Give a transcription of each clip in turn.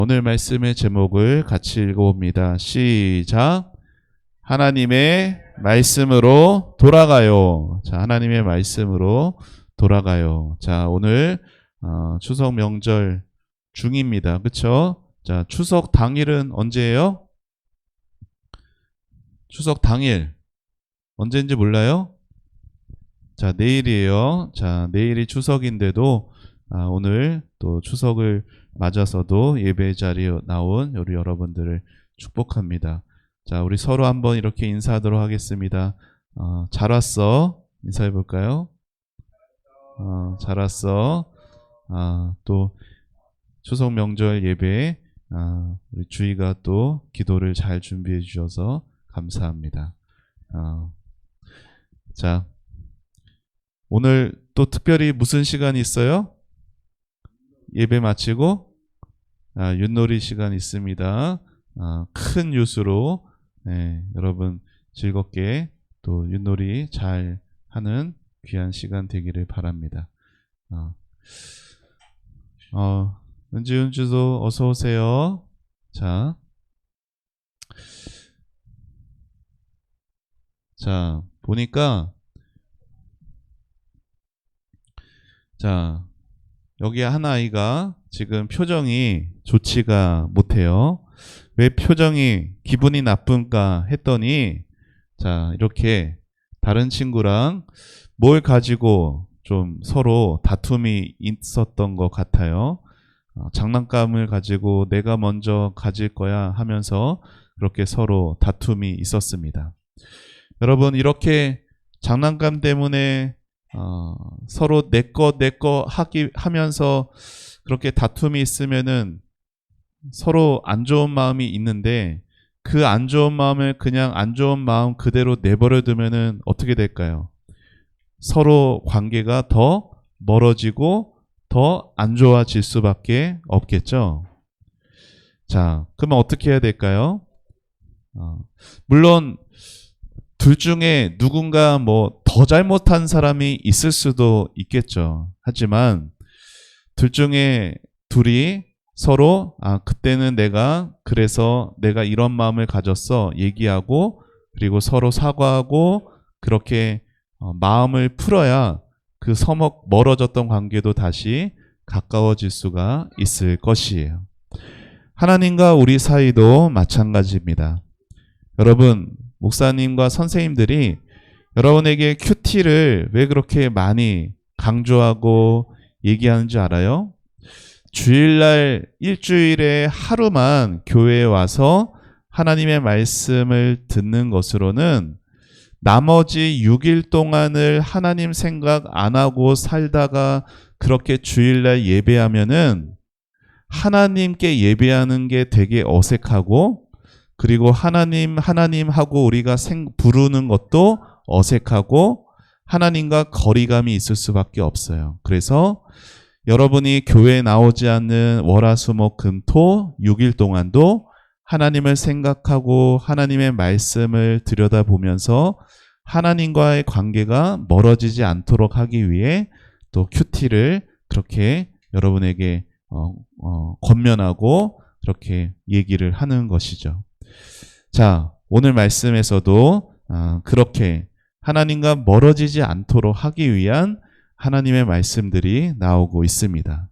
오늘 말씀의 제목을 같이 읽어봅니다. 시작. 하나님의 말씀으로 돌아가요. 자, 하나님의 말씀으로 돌아가요. 자, 오늘 추석 명절 중입니다. 그쵸? 자, 추석 당일은 언제예요? 추석 당일 언제인지 몰라요? 자, 내일이에요. 자, 내일이 추석인데도 오늘 또 추석을 맞아서도 예배 자리에 나온 우리 여러분들을 축복합니다. 자, 우리 서로 한번 이렇게 인사하도록 하겠습니다. 잘 왔어. 인사해 볼까요? 잘 왔어. 또 추석 명절 예배 우리 주희가 또 기도를 잘 준비해 주셔서 감사합니다. 자, 오늘 또 특별히 무슨 시간이 있어요? 예배 마치고 윷놀이 시간 있습니다. 큰 윷으로 여러분 즐겁게 또 윷놀이 잘 하는 귀한 시간 되기를 바랍니다. 은지도 어서 오세요. 자, 보니까 여기 한 아이가 지금 표정이 좋지가 못해요. 왜 표정이 기분이 나쁜가 했더니 이렇게 다른 친구랑 뭘 가지고 좀 서로 다툼이 있었던 것 같아요. 장난감을 가지고 내가 먼저 가질 거야 하면서 그렇게 서로 다툼이 있었습니다. 여러분, 이렇게 장난감 때문에 서로 내 거 하면서 그렇게 다툼이 있으면은 서로 안 좋은 마음이 있는데 그 안 좋은 마음을 그냥 안 좋은 마음 그대로 내버려 두면은 어떻게 될까요? 서로 관계가 더 멀어지고 더 안 좋아질 수밖에 없겠죠. 자, 그러면 어떻게 해야 될까요? 물론 둘 중에 누군가 더 잘못한 사람이 있을 수도 있겠죠. 하지만 둘 중에 둘이 서로 그때는 그래서 내가 이런 마음을 가졌어 얘기하고 그리고 서로 사과하고 그렇게 마음을 풀어야 그 서먹 멀어졌던 관계도 다시 가까워질 수가 있을 것이에요. 하나님과 우리 사이도 마찬가지입니다. 여러분, 목사님과 선생님들이 여러분에게 큐티를 왜 그렇게 많이 강조하고 얘기하는지 알아요? 주일날 일주일에 하루만 교회에 와서 하나님의 말씀을 듣는 것으로는 나머지 6일 동안을 하나님 생각 안 하고 살다가 그렇게 주일날 예배하면은 하나님께 예배하는 게 되게 어색하고 그리고 하나님 하고 우리가 부르는 것도 어색하고 하나님과 거리감이 있을 수밖에 없어요. 그래서 여러분이 교회에 나오지 않는 월화수목금토 6일 동안도 하나님을 생각하고 하나님의 말씀을 들여다보면서 하나님과의 관계가 멀어지지 않도록 하기 위해 또 큐티를 그렇게 여러분에게 권면하고 그렇게 얘기를 하는 것이죠. 자, 오늘 말씀에서도 그렇게 하나님과 멀어지지 않도록 하기 위한 하나님의 말씀들이 나오고 있습니다.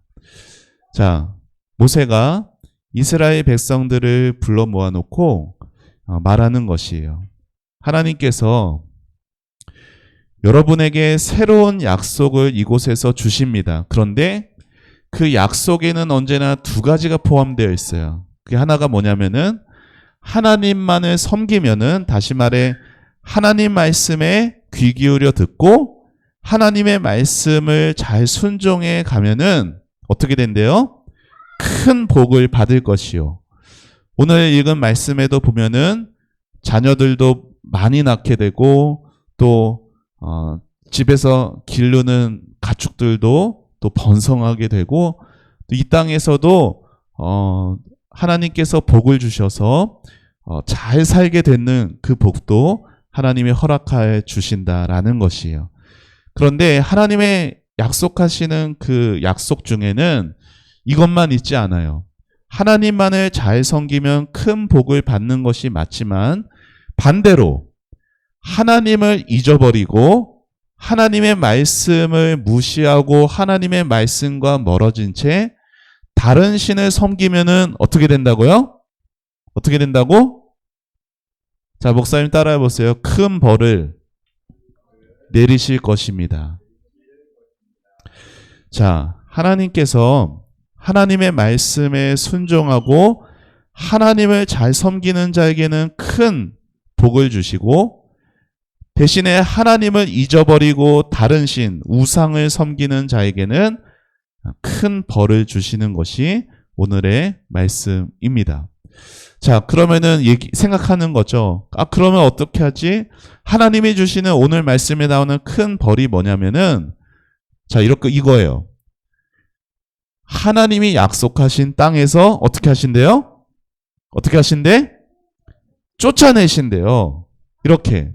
자, 모세가 이스라엘 백성들을 불러 모아놓고 말하는 것이에요. 하나님께서 여러분에게 새로운 약속을 이곳에서 주십니다. 그런데 그 약속에는 언제나 두 가지가 포함되어 있어요. 그게 하나가 뭐냐면은 하나님만을 섬기면은, 다시 말해 하나님 말씀에 귀 기울여 듣고 하나님의 말씀을 잘 순종해 가면은 어떻게 된대요? 큰 복을 받을 것이요. 오늘 읽은 말씀에도 보면은 자녀들도 많이 낳게 되고 또 집에서 기르는 가축들도 또 번성하게 되고 또 이 땅에서도 하나님께서 복을 주셔서 잘 살게 되는 그 복도 하나님이 허락해 주신다라는 것이에요. 그런데 하나님의 약속하시는 그 약속 중에는 이것만 있지 않아요. 하나님만을 잘 섬기면 큰 복을 받는 것이 맞지만 반대로 하나님을 잊어버리고 하나님의 말씀을 무시하고 하나님의 말씀과 멀어진 채 다른 신을 섬기면은 어떻게 된다고요? 어떻게 된다고? 자, 목사님 따라해 보세요. 큰 벌을 내리실 것입니다. 자, 하나님께서 하나님의 말씀에 순종하고 하나님을 잘 섬기는 자에게는 큰 복을 주시고 대신에 하나님을 잊어버리고 다른 신, 우상을 섬기는 자에게는 큰 벌을 주시는 것이 오늘의 말씀입니다. 자, 그러면은 생각하는 거죠. 그러면 어떻게 하지? 하나님이 주시는 오늘 말씀에 나오는 큰 벌이 뭐냐면은, 자, 이거예요. 하나님이 약속하신 땅에서 어떻게 하신대요? 어떻게 하신대? 쫓아내신대요. 이렇게.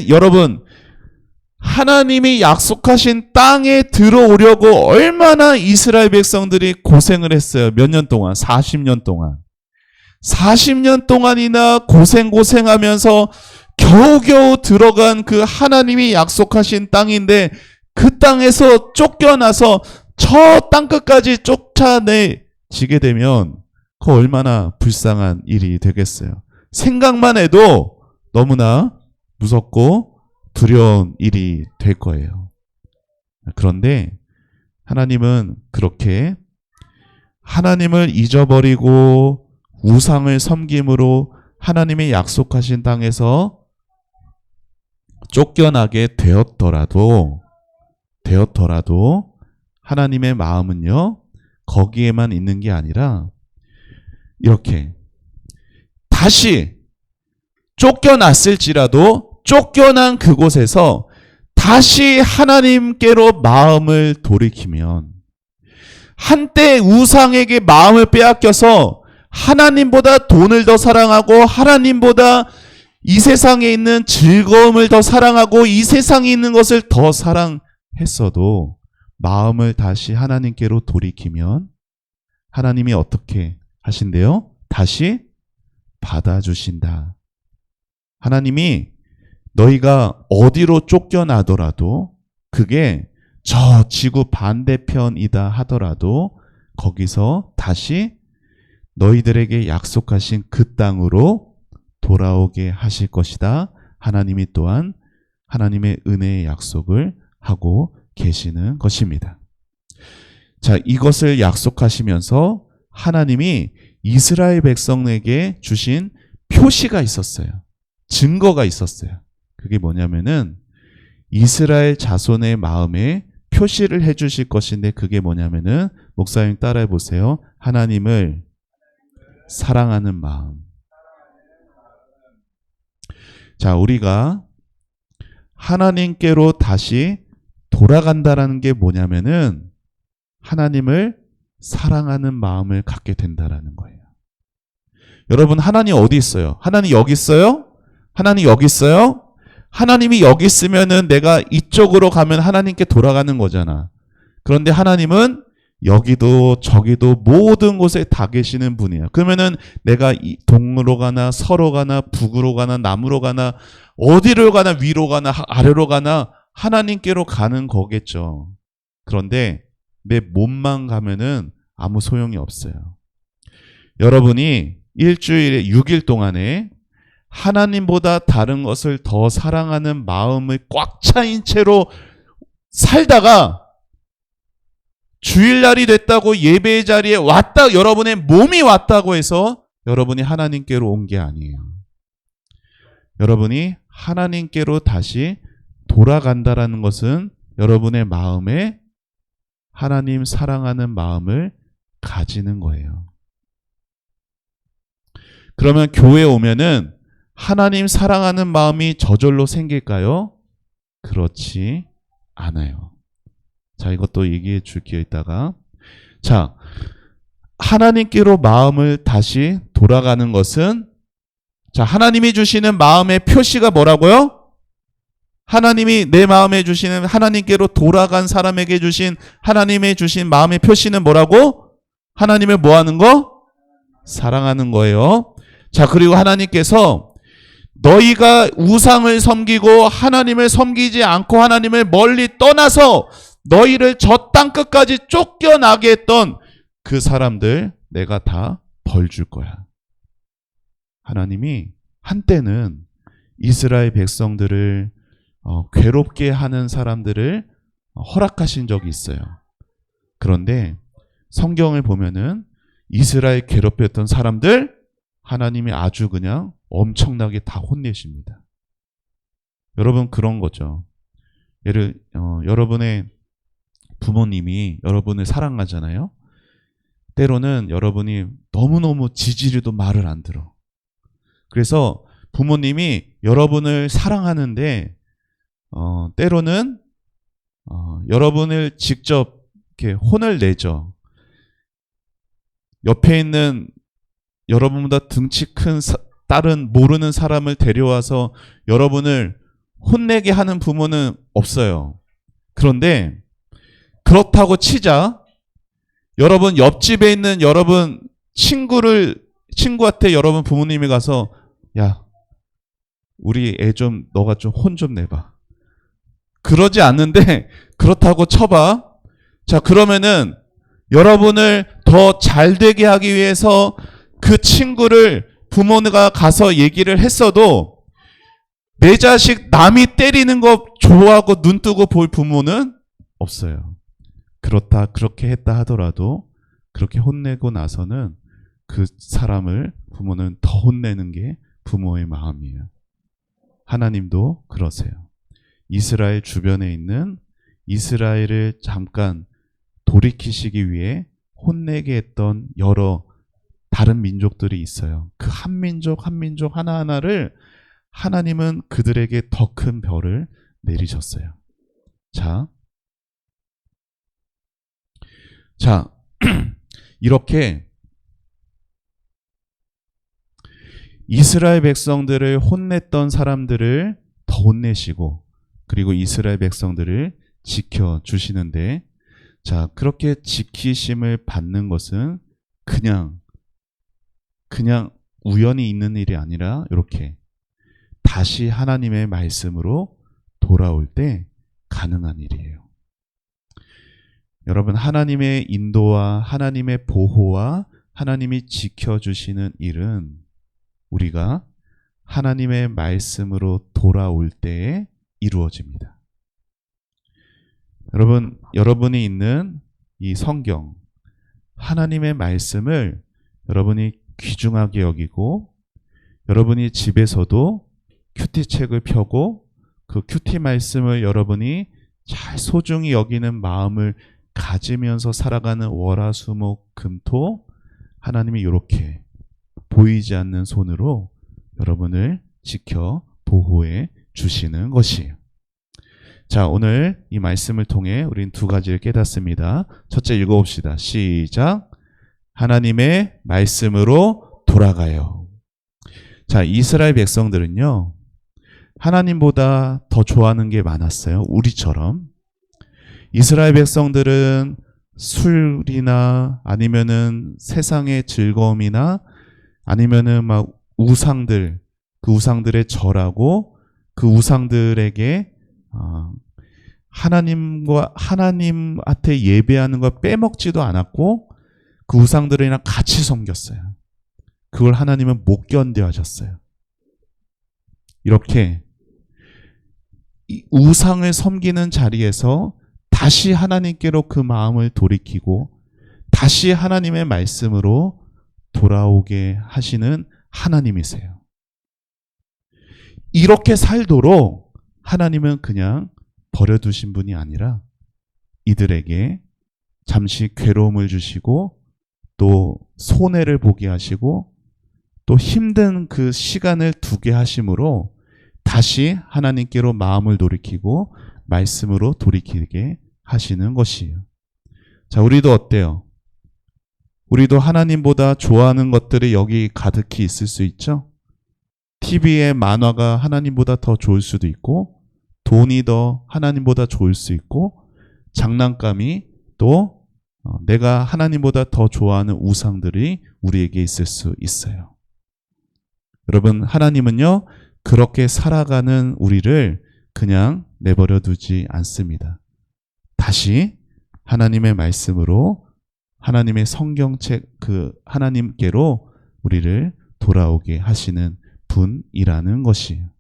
여러분, 하나님이 약속하신 땅에 들어오려고 얼마나 이스라엘 백성들이 고생을 했어요. 몇 년 동안? 40년 동안. 40년 동안이나 고생하면서 겨우겨우 들어간 그 하나님이 약속하신 땅인데 그 땅에서 쫓겨나서 저 땅끝까지 쫓아내지게 되면 그 얼마나 불쌍한 일이 되겠어요. 생각만 해도 너무나 무섭고 두려운 일이 될 거예요. 그런데 하나님은 그렇게 하나님을 잊어버리고 우상을 섬김으로 하나님의 약속하신 땅에서 쫓겨나게 되었더라도 하나님의 마음은요, 거기에만 있는 게 아니라 이렇게 다시 쫓겨났을지라도 쫓겨난 그곳에서 다시 하나님께로 마음을 돌이키면, 한때 우상에게 마음을 빼앗겨서 하나님보다 돈을 더 사랑하고 하나님보다 이 세상에 있는 즐거움을 더 사랑하고 이 세상에 있는 것을 더 사랑했어도 마음을 다시 하나님께로 돌이키면 하나님이 어떻게 하신대요? 다시 받아주신다. 하나님이 너희가 어디로 쫓겨나더라도 그게 저 지구 반대편이다 하더라도 거기서 다시 너희들에게 약속하신 그 땅으로 돌아오게 하실 것이다. 하나님이 또한 하나님의 은혜의 약속을 하고 계시는 것입니다. 자, 이것을 약속하시면서 하나님이 이스라엘 백성에게 주신 표시가 있었어요. 증거가 있었어요. 그게 뭐냐면은 이스라엘 자손의 마음에 표시를 해주실 것인데 그게 뭐냐면은 목사님 따라해 보세요. 하나님을 사랑하는 마음. 자, 우리가 하나님께로 다시 돌아간다라는 게 뭐냐면은 하나님을 사랑하는 마음을 갖게 된다라는 거예요. 여러분, 하나님 어디 있어요? 하나님 여기 있어요? 하나님 여기 있어요? 하나님이 여기 있으면은 내가 이쪽으로 가면 하나님께 돌아가는 거잖아. 그런데 하나님은 여기도 저기도 모든 곳에 다 계시는 분이야. 그러면은 내가 동으로 가나 서로 가나 북으로 가나 남으로 가나 어디로 가나 위로 가나 아래로 가나 하나님께로 가는 거겠죠. 그런데 내 몸만 가면은 아무 소용이 없어요. 여러분이 일주일에 6일 동안에 하나님보다 다른 것을 더 사랑하는 마음을 꽉 차인 채로 살다가 주일날이 됐다고 예배의 자리에 왔다, 여러분의 몸이 왔다고 해서 여러분이 하나님께로 온 게 아니에요. 여러분이 하나님께로 다시 돌아간다라는 것은 여러분의 마음에 하나님 사랑하는 마음을 가지는 거예요. 그러면 교회에 오면은 하나님 사랑하는 마음이 저절로 생길까요? 그렇지 않아요. 자, 이것도 얘기해 줄게요, 이따가. 자, 하나님께로 마음을 다시 돌아가는 것은, 자, 하나님이 주시는 마음의 표시가 뭐라고요? 하나님이 내 마음에 주시는, 하나님께로 돌아간 사람에게 주신 하나님의 주신 마음의 표시는 뭐라고? 하나님을 뭐 하는 거? 사랑하는 거예요. 자, 그리고 하나님께서 너희가 우상을 섬기고 하나님을 섬기지 않고 하나님을 멀리 떠나서 너희를 저 땅 끝까지 쫓겨나게 했던 그 사람들 내가 다 벌 줄 거야. 하나님이 한때는 이스라엘 백성들을 괴롭게 하는 사람들을 허락하신 적이 있어요. 그런데 성경을 보면은 이스라엘 괴롭혔던 사람들 하나님이 아주 그냥 엄청나게 다 혼내십니다. 여러분 그런 거죠. 여러분의 부모님이 여러분을 사랑하잖아요. 때로는 여러분이 너무너무 지지리도 말을 안 들어. 그래서 부모님이 여러분을 사랑하는데 때로는 여러분을 직접 이렇게 혼을 내죠. 옆에 있는 여러분보다 등치 큰 다른 모르는 사람을 데려와서 여러분을 혼내게 하는 부모는 없어요. 그런데 그렇다고 치자 여러분 옆집에 있는 여러분 친구한테 여러분 부모님이 가서 야 우리 애 좀 너가 좀 혼 좀 내봐. 그러지 않는데 그렇다고 쳐봐. 자 그러면은 여러분을 더 잘되게 하기 위해서 그 친구를 부모가 가서 얘기를 했어도 내 자식 남이 때리는 거 좋아하고 눈 뜨고 볼 부모는 없어요. 그렇게 했다 하더라도 그렇게 혼내고 나서는 그 사람을 부모는 더 혼내는 게 부모의 마음이에요. 하나님도 그러세요. 이스라엘 주변에 있는 이스라엘을 잠깐 돌이키시기 위해 혼내게 했던 여러 다른 민족들이 있어요. 그 한 민족 한 민족 하나하나를 하나님은 그들에게 더 큰 벌을 내리셨어요. 자, 이렇게 이스라엘 백성들을 혼냈던 사람들을 더 혼내시고 그리고 이스라엘 백성들을 지켜주시는데 자, 그렇게 지키심을 받는 것은 그냥 우연히 있는 일이 아니라 이렇게 다시 하나님의 말씀으로 돌아올 때 가능한 일이에요. 여러분 하나님의 인도와 하나님의 보호와 하나님이 지켜주시는 일은 우리가 하나님의 말씀으로 돌아올 때에 이루어집니다. 여러분이 있는 이 성경 하나님의 말씀을 여러분이 귀중하게 여기고 여러분이 집에서도 큐티책을 펴고 그 큐티 말씀을 여러분이 잘 소중히 여기는 마음을 가지면서 살아가는 월화수목 금토 하나님이 이렇게 보이지 않는 손으로 여러분을 지켜 보호해 주시는 것이에요. 자, 오늘 이 말씀을 통해 우리는 두 가지를 깨닫습니다. 첫째 읽어봅시다. 시작. 하나님의 말씀으로 돌아가요. 자, 이스라엘 백성들은요 하나님보다 더 좋아하는 게 많았어요. 우리처럼. 이스라엘 백성들은 술이나 아니면은 세상의 즐거움이나 아니면은 막 우상들, 그 우상들에 절하고 그 우상들에게 하나님한테 예배하는 걸 빼먹지도 않았고 그 우상들이랑 같이 섬겼어요. 그걸 하나님은 못 견뎌 하셨어요. 이렇게 이 우상을 섬기는 자리에서 다시 하나님께로 그 마음을 돌이키고 다시 하나님의 말씀으로 돌아오게 하시는 하나님이세요. 이렇게 살도록 하나님은 그냥 버려두신 분이 아니라 이들에게 잠시 괴로움을 주시고 또 손해를 보게 하시고 또 힘든 그 시간을 두게 하심으로 다시 하나님께로 마음을 돌이키고 말씀으로 돌이키게 하시는 것이에요. 자, 우리도 어때요? 우리도 하나님보다 좋아하는 것들이 여기 가득히 있을 수 있죠? TV의 만화가 하나님보다 더 좋을 수도 있고 돈이 더 하나님보다 좋을 수 있고 장난감이 또 내가 하나님보다 더 좋아하는 우상들이 우리에게 있을 수 있어요. 여러분, 하나님은요, 그렇게 살아가는 우리를 그냥 내버려 두지 않습니다. 다시 하나님의 말씀으로 하나님의 성경책 하나님께로 우리를 돌아오게 하시는 분이라는 것이에요.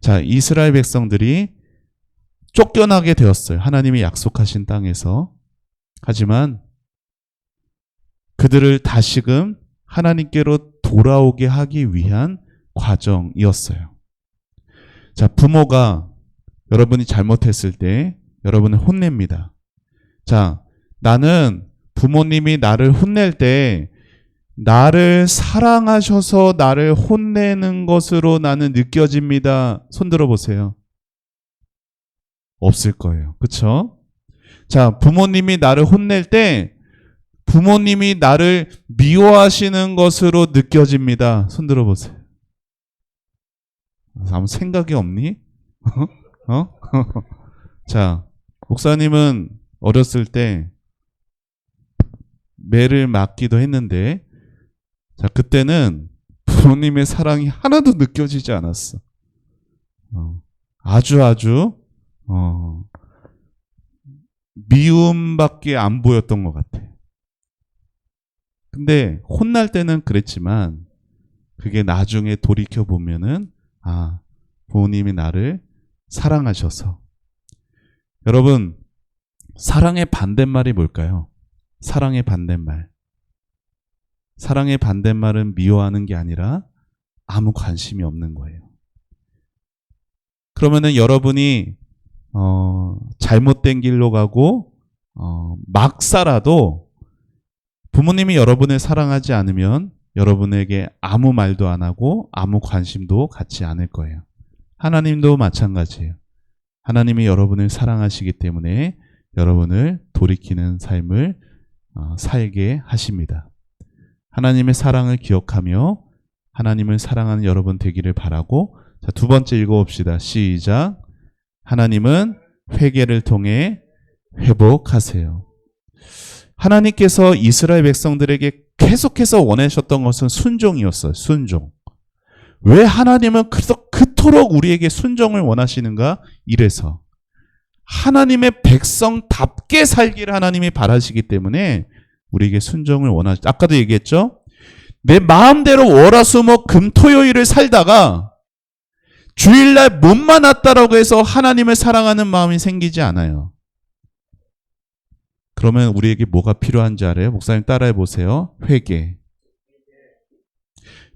자, 이스라엘 백성들이 쫓겨나게 되었어요. 하나님이 약속하신 땅에서. 하지만 그들을 다시금 하나님께로 돌아오게 하기 위한 과정이었어요. 자, 부모가 여러분이 잘못했을 때 여러분을 혼냅니다. 자, 나는 부모님이 나를 혼낼 때 나를 사랑하셔서 나를 혼내는 것으로 나는 느껴집니다. 손 들어보세요. 없을 거예요. 그쵸? 자, 부모님이 나를 혼낼 때 부모님이 나를 미워하시는 것으로 느껴집니다. 손 들어보세요. 아무 생각이 없니? 자, 목사님은 어렸을 때 매를 맞기도 했는데, 자, 그때는 부모님의 사랑이 하나도 느껴지지 않았어. 아주 미움밖에 안 보였던 것 같아. 근데 혼날 때는 그랬지만 그게 나중에 돌이켜 보면은 부모님이 나를 사랑하셔서. 여러분, 사랑의 반대말이 뭘까요? 사랑의 반대말. 사랑의 반대말은 미워하는 게 아니라 아무 관심이 없는 거예요. 그러면은 여러분이 잘못된 길로 가고 막 살아도 부모님이 여러분을 사랑하지 않으면 여러분에게 아무 말도 안 하고 아무 관심도 갖지 않을 거예요. 하나님도 마찬가지예요. 하나님이 여러분을 사랑하시기 때문에 여러분을 돌이키는 삶을 살게 하십니다. 하나님의 사랑을 기억하며 하나님을 사랑하는 여러분 되기를 바라고, 자, 두 번째 읽어봅시다. 시작. 하나님은 회개를 통해 회복하세요. 하나님께서 이스라엘 백성들에게 계속해서 원하셨던 것은 순종이었어요. 순종. 왜 하나님은 그토록 우리에게 순종을 원하시는가? 이래서 하나님의 백성답게 살기를 하나님이 바라시기 때문에 우리에게 순종을 원하시죠. 아까도 얘기했죠? 내 마음대로 월화수목 금토요일을 살다가 주일날 몸만 왔다라고 해서 하나님을 사랑하는 마음이 생기지 않아요. 그러면 우리에게 뭐가 필요한지 알아요? 목사님 따라해 보세요. 회개.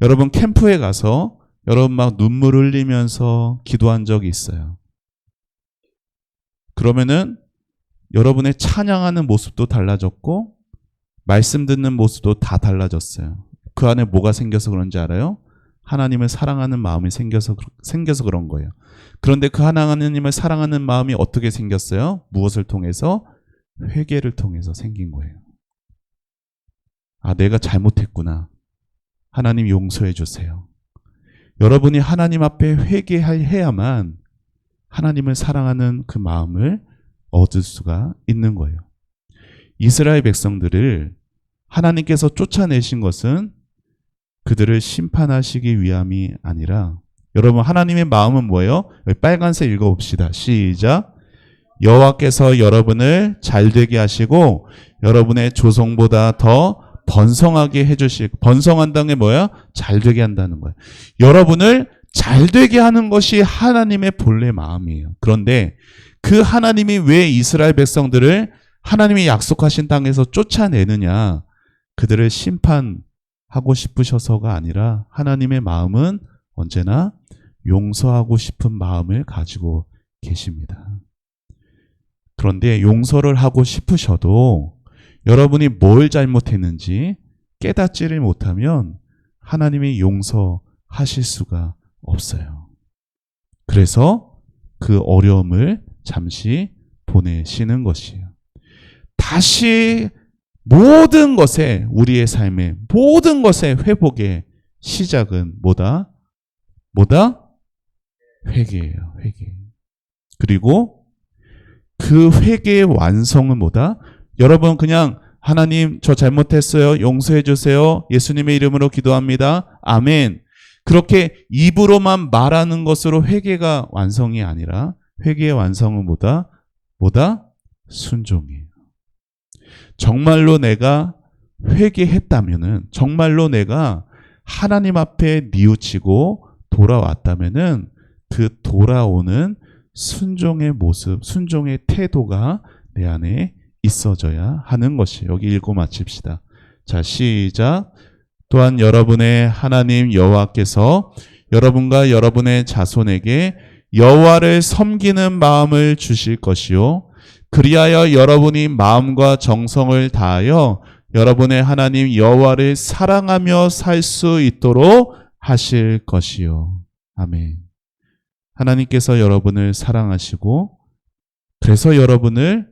여러분 캠프에 가서 여러분 막 눈물 흘리면서 기도한 적이 있어요. 그러면은 여러분의 찬양하는 모습도 달라졌고 말씀 듣는 모습도 다 달라졌어요. 그 안에 뭐가 생겨서 그런지 알아요? 하나님을 사랑하는 마음이 생겨서 그런 거예요. 그런데 그 하나님을 사랑하는 마음이 어떻게 생겼어요? 무엇을 통해서? 회개를 통해서 생긴 거예요. 내가 잘못했구나. 하나님 용서해 주세요. 여러분이 하나님 앞에 회개해야만 하나님을 사랑하는 그 마음을 얻을 수가 있는 거예요. 이스라엘 백성들을 하나님께서 쫓아내신 것은 그들을 심판하시기 위함이 아니라, 여러분 하나님의 마음은 뭐예요? 빨간색 읽어봅시다. 시작. 여호와께서 여러분을 잘되게 하시고 여러분의 조성보다 더 번성하게 해주시고, 번성한다는 게 뭐야? 잘되게 한다는 거예요. 여러분을 잘되게 하는 것이 하나님의 본래 마음이에요. 그런데 그 하나님이 왜 이스라엘 백성들을 하나님이 약속하신 땅에서 쫓아내느냐? 그들을 심판하고 싶으셔서가 아니라 하나님의 마음은 언제나 용서하고 싶은 마음을 가지고 계십니다. 그런데 용서를 하고 싶으셔도 여러분이 뭘 잘못했는지 깨닫지를 못하면 하나님이 용서하실 수가 없어요. 그래서 그 어려움을 잠시 보내시는 것이에요. 다시 모든 것에, 우리의 삶의 모든 것의 회복의 시작은 뭐다? 회개예요. 회개. 그리고 그 회개의 완성은 뭐다? 여러분 그냥 하나님 저 잘못했어요. 용서해 주세요. 예수님의 이름으로 기도합니다. 아멘. 그렇게 입으로만 말하는 것으로 회개가 완성이 아니라 회개의 완성은 뭐다? 순종이에요. 정말로 내가 회개했다면은, 정말로 내가 하나님 앞에 뉘우치고 돌아왔다면은 그 돌아오는 순종의 모습, 순종의 태도가 내 안에 있어져야 하는 것이. 여기 읽고 마칩시다. 자, 시작. 또한 여러분의 하나님 여호와께서 여러분과 여러분의 자손에게 여호와를 섬기는 마음을 주실 것이요, 그리하여 여러분이 마음과 정성을 다하여 여러분의 하나님 여호와를 사랑하며 살 수 있도록 하실 것이요. 아멘. 하나님께서 여러분을 사랑하시고 그래서 여러분을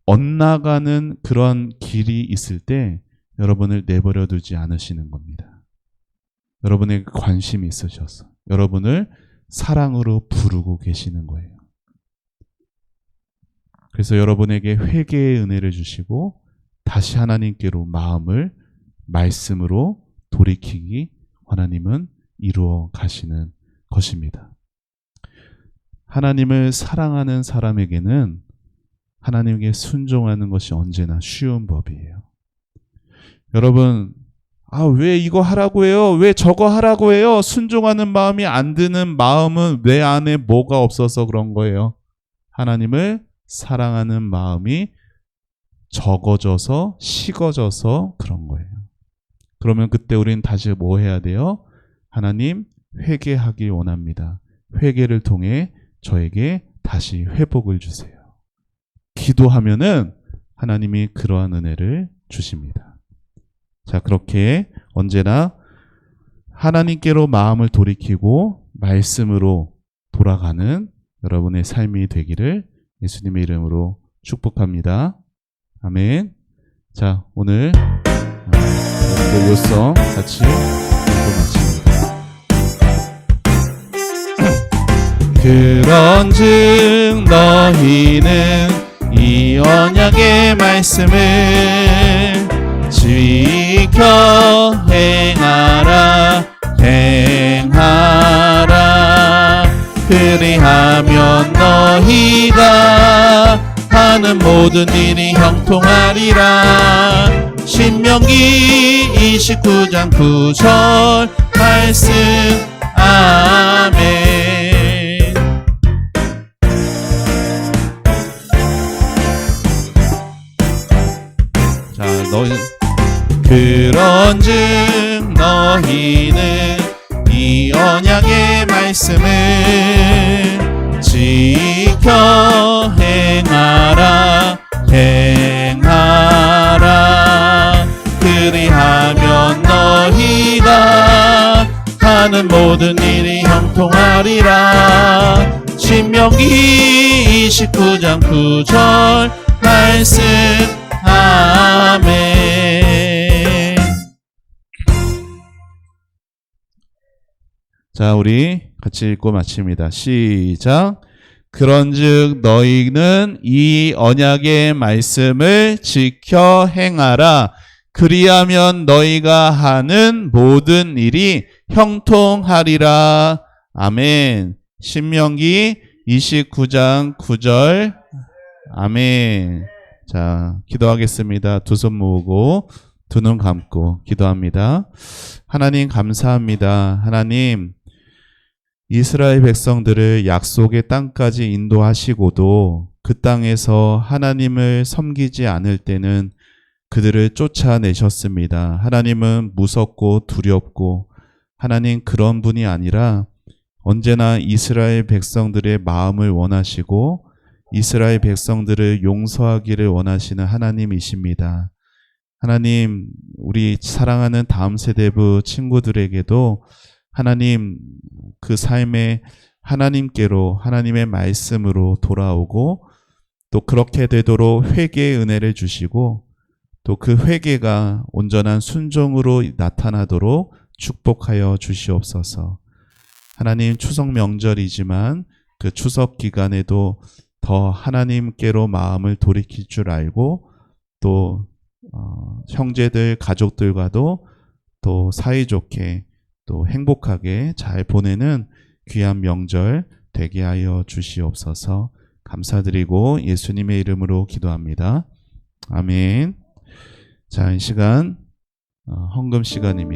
엇나가는 그런 길이 있을 때 여러분을 내버려 두지 않으시는 겁니다. 여러분에게 관심이 있으셔서 여러분을 사랑으로 부르고 계시는 거예요. 그래서 여러분에게 회개의 은혜를 주시고 다시 하나님께로 마음을 말씀으로 돌이키기 하나님은 이루어 가시는 것입니다. 하나님을 사랑하는 사람에게는 하나님께 순종하는 것이 언제나 쉬운 법이에요. 여러분, 왜 이거 하라고 해요? 왜 저거 하라고 해요? 순종하는 마음이 안 드는 마음은 내 안에 뭐가 없어서 그런 거예요? 하나님을 사랑하는 마음이 적어져서 식어져서 그런 거예요. 그러면 그때 우리는 다시 뭐 해야 돼요? 하나님, 회개하기 원합니다. 회개를 통해 저에게 다시 회복을 주세요. 기도하면은 하나님이 그러한 은혜를 주십니다. 자, 그렇게 언제나 하나님께로 마음을 돌이키고 말씀으로 돌아가는 여러분의 삶이 되기를 예수님의 이름으로 축복합니다. 아멘. 자, 오늘 요성 같이 읽고 마칩니다. 그런즉 너희는 이 언약의 말씀을 지켜 행하라. 그리하면 너희가 하는 모든 일이 형통하리라. 신명기 29장 9절 말씀. 아멘. 자, 그런즉 너희는 이 언약의 말씀을 지켜 행하라. 그리하면 너희가 하는 모든 일이 형통하리라. 신명기 29장 9절 말씀. 아멘. 자, 우리 같이 읽고 마칩니다. 시작. 그런즉 너희는 이 언약의 말씀을 지켜 행하라. 그리하면 너희가 하는 모든 일이 형통하리라. 아멘. 신명기 29장 9절. 아멘. 자, 기도하겠습니다. 두 손 모으고 두 눈 감고 기도합니다. 하나님 감사합니다. 하나님, 이스라엘 백성들을 약속의 땅까지 인도하시고도 그 땅에서 하나님을 섬기지 않을 때는 그들을 쫓아내셨습니다. 하나님은 무섭고 두렵고 하나님 그런 분이 아니라 언제나 이스라엘 백성들의 마음을 원하시고 이스라엘 백성들을 용서하기를 원하시는 하나님이십니다. 하나님, 우리 사랑하는 다음 세대부 친구들에게도 하나님 그 삶에 하나님께로 하나님의 말씀으로 돌아오고 또 그렇게 되도록 회개의 은혜를 주시고 또 그 회개가 온전한 순종으로 나타나도록 축복하여 주시옵소서. 하나님, 추석 명절이지만 그 추석 기간에도 더 하나님께로 마음을 돌이킬 줄 알고 또 형제들 가족들과도 또 사이좋게 또 행복하게 잘 보내는 귀한 명절 되게 하여 주시옵소서. 감사드리고 예수님의 이름으로 기도합니다. 아멘. 자, 이 시간 헌금 시간입니다.